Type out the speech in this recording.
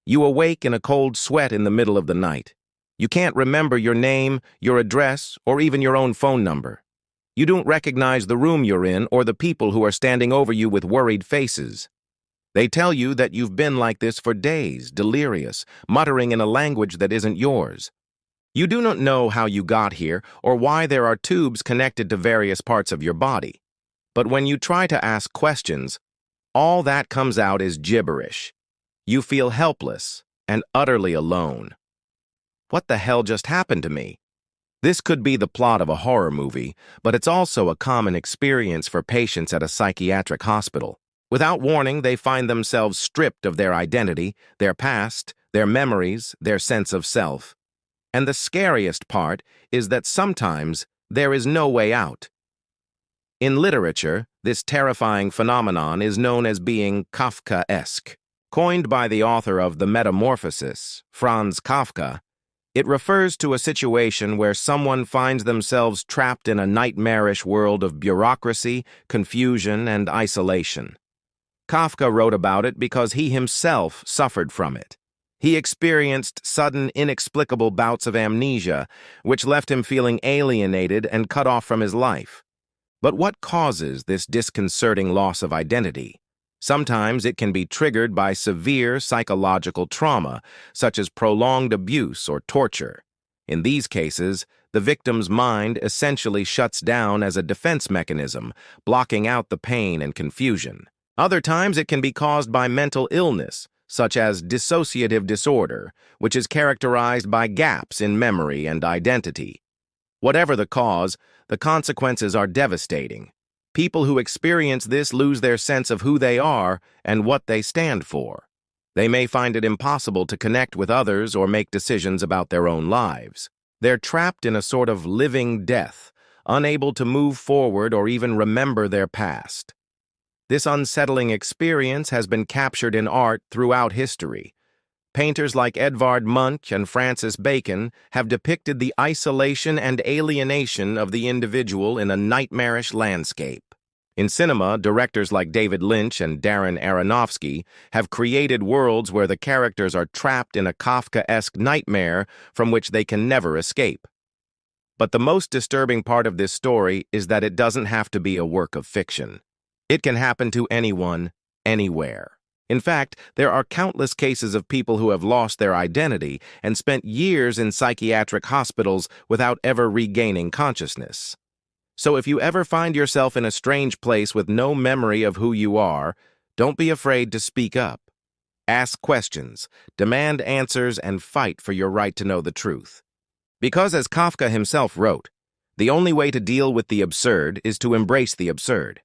You awake in a cold sweat in the middle of the night. You can't remember your name, your address, or even your own phone number. You don't recognize the room you're in or the people who are standing over you with worried faces. They tell you that you've been like this for days, delirious, muttering in a language that isn't yours. You do not know how you got here or why there are tubes connected to various parts of your body. But when you try to ask questions, all that comes out is gibberish. You feel helpless and utterly alone. What the hell just happened to me? This could be the plot of a horror movie, but it's also a common experience for patients at a psychiatric hospital. Without warning, they find themselves stripped of their identity, their past, their memories, their sense of self. And the scariest part is that sometimes there is no way out. In literature, this terrifying phenomenon is known as being Kafkaesque. Coined by the author of The Metamorphosis, Franz Kafka, it refers to a situation where someone finds themselves trapped in a nightmarish world of bureaucracy, confusion, and isolation. Kafka wrote about it because he himself suffered from it. He experienced sudden, inexplicable bouts of amnesia, which left him feeling alienated and cut off from his life. But what causes this disconcerting loss of identity? Sometimes it can be triggered by severe psychological trauma, such as prolonged abuse or torture. In these cases, the victim's mind essentially shuts down as a defense mechanism, blocking out the pain and confusion. Other times it can be caused by mental illness, such as dissociative disorder, which is characterized by gaps in memory and identity. Whatever the cause, the consequences are devastating. People who experience this lose their sense of who they are and what they stand for. They may find it impossible to connect with others or make decisions about their own lives. They're trapped in a sort of living death, unable to move forward or even remember their past. This unsettling experience has been captured in art throughout history. Painters like Edvard Munch and Francis Bacon have depicted the isolation and alienation of the individual in a nightmarish landscape. In cinema, directors like David Lynch and Darren Aronofsky have created worlds where the characters are trapped in a Kafkaesque nightmare from which they can never escape. But the most disturbing part of this story is that it doesn't have to be a work of fiction. It can happen to anyone, anywhere. In fact, there are countless cases of people who have lost their identity and spent years in psychiatric hospitals without ever regaining consciousness. So if you ever find yourself in a strange place with no memory of who you are, don't be afraid to speak up. Ask questions, demand answers, and fight for your right to know the truth. Because as Kafka himself wrote, the only way to deal with the absurd is to embrace the absurd.